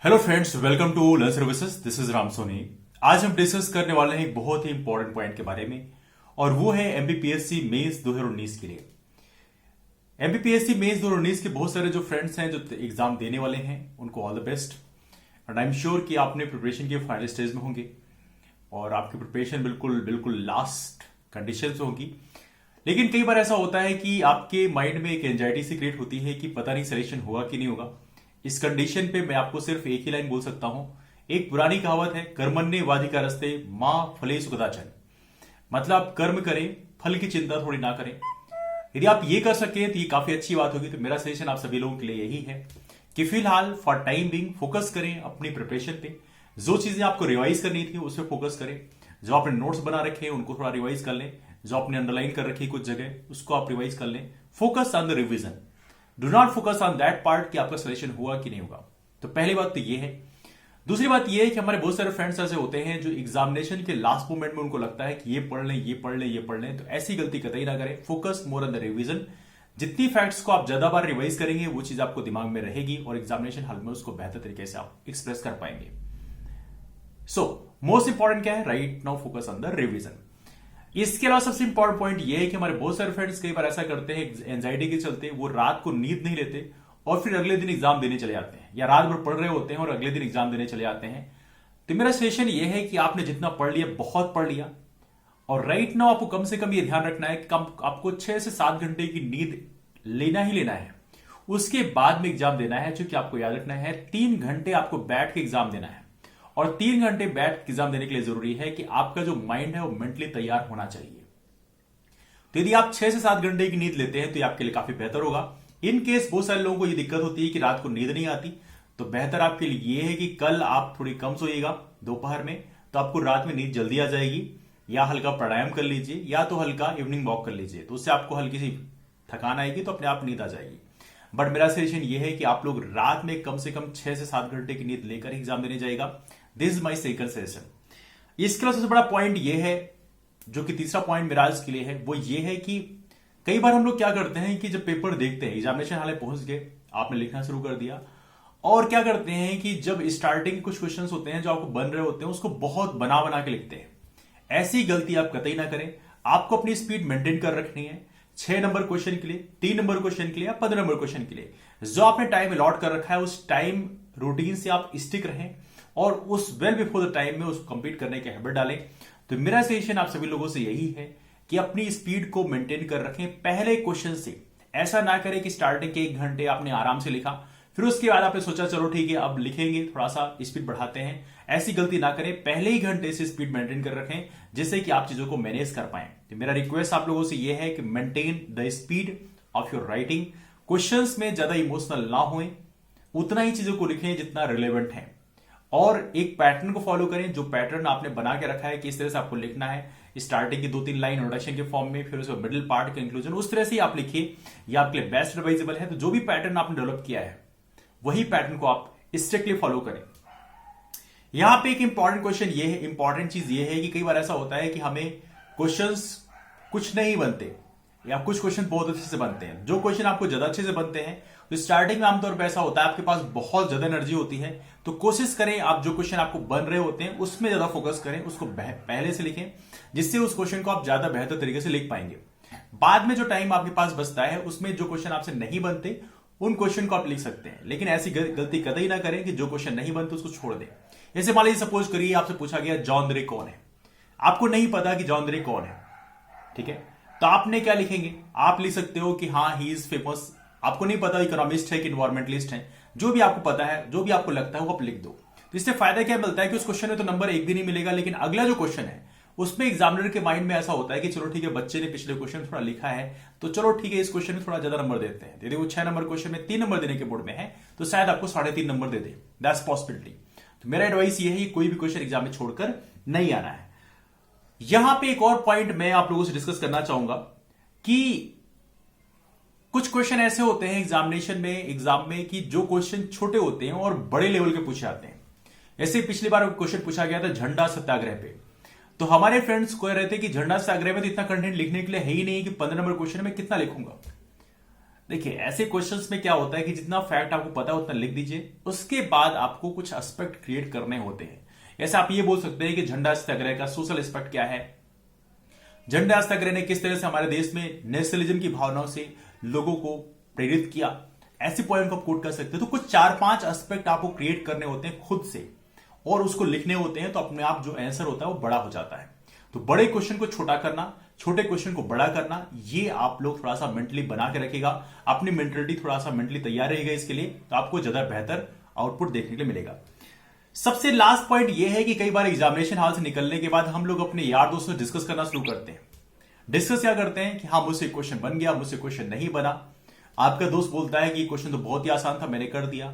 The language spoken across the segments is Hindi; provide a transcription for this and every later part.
Hello friends, welcome to learn services. This is Ram Soni. आज हम डिस्कस करने वाले हैं एक बहुत ही इंपॉर्टेंट पॉइंट के बारे में, और वो है एमबीपीएससी मेंस 2019 के लिए। एमबीपीएससी मेंस 2019 के बहुत सारे जो फ्रेंड्स हैं जो एग्जाम देने वाले हैं, उनको all the best. And I am sure कि आपने प्रिपरेशन के फाइनल स्टेज में होंगे और आपकी प्रिपरेशन बिल्कुल बिल्कुल लास्ट कंडीशन में होगी। लेकिन कई बार ऐसा होता है कि आपके माइंड में एक एंजाइटी सी क्रिएट होती है कि पता नहीं सिलेक्शन होगा कि नहीं होगा। इस कंडीशन पे मैं आपको सिर्फ एक ही लाइन बोल सकता हूं। एक पुरानी कहावत है, कर्मण्ये वाधिकारस्ते मां फलेषु कदाचन। मतलब आप कर्म करें, फल की चिंता थोड़ी ना करें। यदि आप ये कर सकें तो ये काफी अच्छी बात होगी। तो मेरा सजेशन आप सभी लोगों के लिए यही है कि फिलहाल फॉर टाइम बिंग फोकस करें अपनी प्रिपरेशन पे। जो चीजें आपको रिवाइज करनी थी उस पर फोकस करें। जो आपने नोट्स बना रखे हैं उनको थोड़ा रिवाइज कर लें। जो आपने अंडरलाइन कर रखी है कुछ जगह, उसको आप रिवाइज कर लें। Focus on the revision, do not focus on that part कि आपका सिलेक्शन हुआ कि नहीं होगा। तो पहली बात तो ये है। दूसरी बात ये है कि हमारे बहुत सारे फ्रेंड्स ऐसे होते हैं जो एग्जामिनेशन के लास्ट मोमेंट में उनको लगता है कि ये पढ़ लें, ये पढ़ लें, ये पढ़ लें। तो ऐसी गलती कतई ना करें। Focus more on the revision. जितनी फैक्ट्स को आप ज्यादा बार रिवाइज करेंगे वो चीज आपको दिमाग में रहेगी और एग्जामिनेशन हॉल में उसको बेहतर तरीके से आप एक्सप्रेस कर पाएंगे। सो मोस्ट इंपॉर्टेंट क्या है? Right now focus on the revision. इसके अलावा सबसे इंपॉर्टेंट पॉइंट यह है कि हमारे बहुत सारे फ्रेंड्स कई बार ऐसा करते हैं, एंजाइटी के चलते वो रात को नींद नहीं लेते और फिर अगले दिन एग्जाम देने चले जाते हैं, या रात भर पढ़ रहे होते हैं और अगले दिन एग्जाम देने चले जाते हैं। तो मेरा सजेशन यह है कि आपने जितना पढ़ लिया बहुत पढ़ लिया, और राइट नाउ आपको कम से कम ये ध्यान रखना है कि आपको 6 से 7 घंटे की नींद लेना ही लेना है। उसके बाद में एग्जाम देना है। क्योंकि आपको याद रखना है 3 घंटे आपको बैठ के एग्जाम देना है, और 3 घंटे बैठ के एग्जाम देने के लिए जरूरी है कि आपका जो माइंड है वो मेंटली तैयार होना चाहिए। तो यदि आप 6 से 7 घंटे की नींद लेते हैं तो ये आपके लिए काफी बेहतर होगा। इन केस बहुत सारे लोगों को ये दिक्कत होती है कि रात को नींद नहीं आती, तो बेहतर आपके लिए ये है कि कल आप थोड़ी कम सोइएगा दोपहर में, तो आपको रात में नींद जल्दी आ जाएगी। या हल्का प्राणायाम कर लीजिए, या तो हल्का इवनिंग वॉक कर लीजिए, तो उससे आपको हल्की सी थकान आएगी तो अपने आप नींद आ जाएगी। बट मेरा सजेशन ये है कि आप लोग रात में कम से कम 6 से 7 घंटे की नींद लेकर एग्जाम देने जाएगा। This is my second suggestion. इसके अलावा सबसे बड़ा पॉइंट ये है, जो कि तीसरा पॉइंट मेरा आज के लिए है, वो ये है कि कई बार हम लोग क्या करते हैं कि जब पेपर देखते हैं, एग्जामिनेशन हाल में पहुंच गए, आपने लिखना शुरू कर दिया, और क्या करते हैं कि जब स्टार्टिंग कुछ क्वेश्चंस होते हैं जो आपको बन रहे होते हैं उसको बहुत बना बना के लिखते हैं। ऐसी गलती आप कतई ना करें। आपको अपनी स्पीड मेंटेन कर रखनी है। 6 नंबर क्वेश्चन के लिए, 3 नंबर क्वेश्चन के लिए, या 15 नंबर क्वेश्चन के लिए जो आपने टाइम अलॉट कर रखा है, उस टाइम रूटीन से आप स्टिक रहें और उस वेल बिफोर द टाइम में उसको कंप्लीट करने की हैबिट डालें। तो मेरा सजेशन आप सभी लोगों से यही है कि अपनी स्पीड को मेंटेन कर रखें पहले क्वेश्चन से। ऐसा ना करें कि स्टार्टिंग के 1 घंटे आपने आराम से लिखा, फिर उसके बाद आपने सोचा चलो ठीक है अब लिखेंगे, थोड़ा सा स्पीड बढ़ाते हैं। ऐसी गलती ना करें। पहले ही घंटे से स्पीड मेंटेन कर रखें जिससे कि आप चीजों को मैनेज कर पाएं। तो मेरा रिक्वेस्ट आप लोगों से यह है कि maintain the speed of your writing. Questions में ज्यादा इमोशनल ना हों, उतना ही चीजों को लिखें जितना रिलेवेंट है, और एक पैटर्न को फॉलो करें। जो पैटर्न आपने बना के रखा है कि इस तरह से आपको लिखना है, स्टार्टिंग की 2-3 लाइन इंट्रोडक्शन के फॉर्म में, फिर उसके मिडिल पार्ट कंक्लूजन, उस तरह से आप लिखिए। यह आपके लिए बेस्ट रिवाइजेबल है। तो जो भी पैटर्न आपने डेवलप किया है वही पैटर्न को आप स्ट्रिक्टली फॉलो करें। यहां पे एक इंपॉर्टेंट क्वेश्चन ये है, इंपॉर्टेंट चीज ये है कि कई बार ऐसा होता है कि हमें क्वेश्चंस कुछ नहीं बनते, या कुछ क्वेश्चन बहुत अच्छे से बनते हैं। जो क्वेश्चन आपको ज्यादा अच्छे से बनते हैं, तो स्टार्टिंग में आमतौर पर ऐसा होता है आपके पास बहुत ज्यादा एनर्जी होती है, तो कोशिश करें आप जो क्वेश्चन आपको बन रहे होते हैं उसमें ज्यादा फोकस करें, उसको पहले से लिखें, जिससे उस क्वेश्चन को आप ज्यादा बेहतर तरीके से लिख पाएंगे। बाद में जो टाइम आपके पास बचता है उसमें जो क्वेश्चन आपसे नहीं बनते उन क्वेश्चन को आप लिख सकते हैं। लेकिन ऐसी गलती कतई ना करें कि जो क्वेश्चन नहीं बनते उसको छोड़ दें। जैसे मान लीजिए सपोज करिए आपसे पूछा गया जॉन डीरे कौन है, आपको नहीं पता कि जॉन डीरे कौन है, ठीक है, तो आपने क्या लिखेंगे? आप लिख सकते हो कि हाँ ही इज फेमस। आपको नहीं पता इकोनॉमिस्ट है कि इन्वायरमेंटलिस्ट है, जो भी आपको पता है, जो भी आपको लगता है वो आप लिख दो। तो इससे फायदा क्या मिलता है कि उस क्वेश्चन में तो नंबर 1 भी नहीं मिलेगा, लेकिन अगला जो क्वेश्चन है उसमें एग्जामिनर के माइंड में ऐसा होता है कि चलो ठीक है, बच्चे ने पिछले क्वेश्चन थोड़ा लिखा है, तो चलो ठीक है इस क्वेश्चन में थोड़ा ज्यादा नंबर देते हैं। यदि वो 6 नंबर क्वेश्चन में 3 नंबर देने के बोर्ड में है तो शायद आपको 3.5 number they they. That's possibility. तो मेरा एडवाइस ये है कि कोई भी क्वेश्चन एग्जाम में छोड़कर नहीं आना है। यहां पे एक और पॉइंट मैं आप लोगों से डिस्कस करना चाहूंगा कि कुछ क्वेश्चन ऐसे होते हैं एग्जाम में कि जो क्वेश्चन छोटे होते हैं और बड़े लेवल के पूछे जाते हैं। ऐसे पिछली बार क्वेश्चन पूछा गया था झंडा सत्याग्रह पे, तो हमारे फ्रेंड्स कह रहे थे कि झंडा सत्याग्रह में तो इतना कंटेंट लिखने के लिए है ही नहीं कि 15 नंबर क्वेश्चन में कितना लिखूंगा। देखिए ऐसे क्वेश्चंस में क्या होता है कि जितना फैक्ट आपको पता है उतना लिख दीजिए, उसके बाद आपको कुछ एस्पेक्ट क्रिएट करने होते हैं। जैसे आप ये बोल सकते हैं कि झंडा सत्याग्रह का सोशल एस्पेक्ट क्या है, झंडा सत्याग्रह ने किस तरह से हमारे देश में नेशनलिज्म की भावनाओं से लोगों को प्रेरित किया, ऐसे पॉइंट को आप कोट कर सकते हैं। तो कुछ 4-5 एस्पेक्ट आपको क्रिएट करने होते हैं खुद से और उसको लिखने होते हैं, तो अपने आप जो आंसर होता है वो बड़ा हो जाता है। तो बड़े क्वेश्चन को छोटा करना, छोटे क्वेश्चन को बड़ा करना, ये आप लोग थोड़ा सा मेंटली बना के रखेगा, अपनी मेंटलिटी थोड़ा सा मेंटली तैयार रहेगा इसके लिए, तो आपको ज्यादा बेहतर आउटपुट देखने के लिए मिलेगा। सबसे लास्ट पॉइंट ये है कि कई बार एग्जामिनेशन हॉल से निकलने के बाद हम लोग अपने यार दोस्तों से डिस्कस करना शुरू करते हैं। डिस्कस क्या करते हैं कि हाँ मुझसे क्वेश्चन बन गया, मुझसे क्वेश्चन नहीं बना। आपका दोस्त बोलता है कि क्वेश्चन तो बहुत ही आसान था, मैंने कर दिया,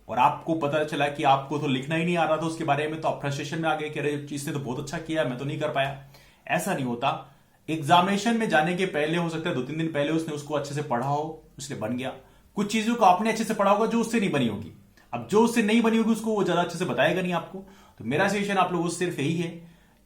और आपको पता चला कि आपको तो लिखना ही नहीं आ रहा था उसके बारे में, तो आप फ्रस्ट्रेशन में आ गए कि अरे इसने तो बहुत अच्छा किया, मैं तो नहीं कर पाया। ऐसा नहीं होता। एग्जामिनेशन में जाने के पहले हो सकता है 2-3 दिन पहले उसने उसको अच्छे से पढ़ा हो, उसने बन गया। कुछ चीजों को आपने अच्छे से पढ़ा होगा जो उससे नहीं बनी होगी। अब जो उससे नहीं बनी होगी उसको वो ज्यादा अच्छे से बताएगा नहीं आपको। तो मेरा सजेशन आप लोगों से सिर्फ यही है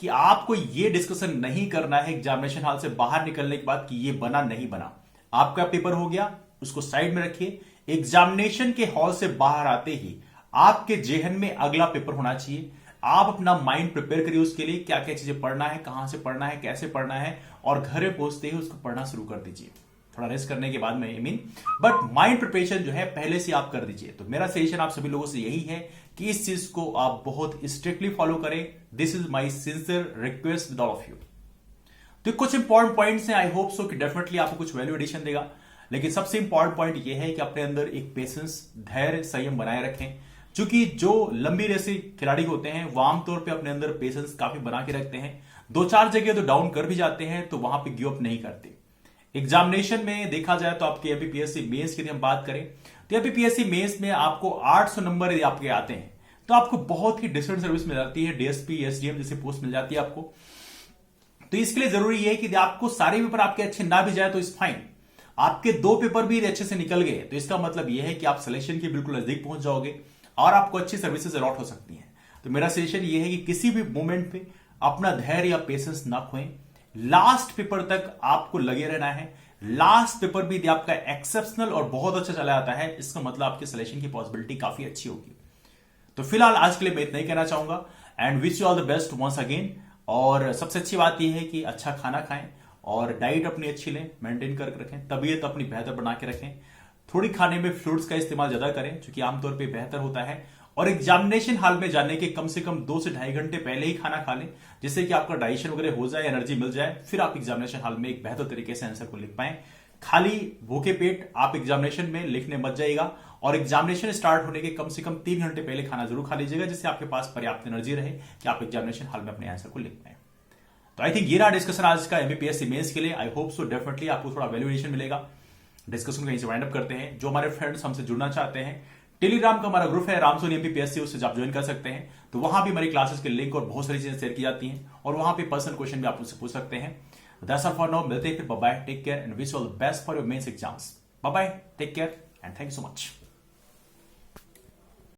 कि आपको ये डिस्कशन नहीं करना है एग्जामिनेशन हॉल से बाहर निकलने के बाद कि ये बना नहीं बना। आपका पेपर हो गया, उसको साइड में रखिए। एग्जामिनेशन के हॉल से बाहर आते ही आपके जेहन में अगला पेपर होना चाहिए। आप अपना माइंड प्रिपेयर करिए उसके लिए, क्या क्या चीजें पढ़ना है, कहां से पढ़ना है, कैसे पढ़ना है, और घर पहुंचते ही उसको पढ़ना शुरू कर दीजिए। थोड़ा रेस्ट करने के बाद में I mean, but mind preparation जो है पहले से आप कर दीजिए। तो मेरा सजेशन आप सभी लोगों से यही है कि इस चीज को आप बहुत स्ट्रिक्टली फॉलो करें। This is my sincere request with all of you. तो कुछ इंपॉर्टेंट पॉइंट्स हैं, आई होप सो कि डेफिनेटली आपको कुछ वैल्यू एडिशन देगा। लेकिन सबसे इंपॉर्टेंट पॉइंट यह है कि अपने अंदर एक पेशेंस, धैर्य, संयम बनाए रखें। क्योंकि जो लंबी रेसी खिलाड़ी होते हैं वो आमतौर पे अपने अंदर पेशेंस काफी बना के रखते हैं। 2-4 जगह तो डाउन कर भी जाते हैं, तो वहां पे गिव अप नहीं करते। एग्जामिनेशन में देखा जाए तो आपके एमपीपीएससी मेंस की यदि हम बात करें तो एमपीपीएससी मेंस में आपको 800 नंबर यदि आपके आते हैं तो आपको बहुत ही डिफरेंट सर्विस मिल जाती है, डीएसपी, एसडीएम जैसी पोस्ट मिल जाती है आपको। तो इसके लिए जरूरी है कि आपको सारे पेपर आपके अच्छे ना भी जाए तो इस फाइन, आपके 2 पेपर भी अच्छे से निकल गए तो इसका मतलब यह है कि आप सिलेक्शन के बिल्कुल नजदीक पहुंच जाओगे और आपको अच्छी सर्विसेज अलॉट हो सकती हैं। तो मेरा सजेशन यह है कि किसी भी मोमेंट पे अपना धैर्य या पेशेंस ना खोएं। लास्ट पेपर तक आपको लगे रहना है। लास्ट पेपर भी यदि आपका एक्सेप्शनल और बहुत अच्छा चला जाता है, इसका मतलब आपके सिलेक्शन की पॉसिबिलिटी काफी अच्छी होगी। तो फिलहाल आज के लिए मैं इतना ही कहना चाहूंगा and wish you all the best once again. और सबसे अच्छी बात यह है कि अच्छा खाना खाएं और डाइट अपनी अच्छी लें, मेंटेन करके रखें, तबीयत अपनी बेहतर बना के रखें। थोड़ी खाने में फ्रूट्स का इस्तेमाल ज्यादा करें क्योंकि आमतौर पे बेहतर होता है। और एग्जामिनेशन हॉल में जाने के कम से कम 2 से ढाई घंटे पहले ही खाना खा लें, जिससे कि आपका डाइजेशन वगैरह हो जाए, एनर्जी मिल जाए, फिर आप एग्जामिनेशन हॉल में एक बेहतर तरीके से आंसर को लिख पाएं। खाली भूखे पेट आप एग्जामिनेशन में लिखने मत जाइएगा और एग्जामिनेशन स्टार्ट होने के कम से कम 3 घंटे पहले खाना जरूर खा लीजिएगा, जिससे आपके पास पर्याप्त एनर्जी रहे कि आप एग्जामिनेशन हॉल में अपने आंसर को लिख पाएं। तो आई थिंक ये रहा डिस्कशन आज का एमपीपीएससी मेंस के लिए। आई होप सो डेफिनेटली आपको थोड़ा वैल्यूएशन मिलेगा। डिस्कशन कहीं से वाइंड अप करते हैं। जो हमारे फ्रेंड्स हमसे जुड़ना चाहते हैं, टेलीग्राम का हमारा ग्रुप है रामसोनी एमपीपीएससी, उससे आप ज्वाइन कर सकते हैं। तो वहां भी हमारी क्लासेस के लिंक और बहुत सारी चीजें शेयर की जाती हैं और वहां पे पर्सनल क्वेश्चन भी आप मुझसे पूछ सकते हैं। That's all for now. मिलते हैं फिर। Bye bye, take care and wish all the best for your mains exams. Bye bye, take care and thank you so much.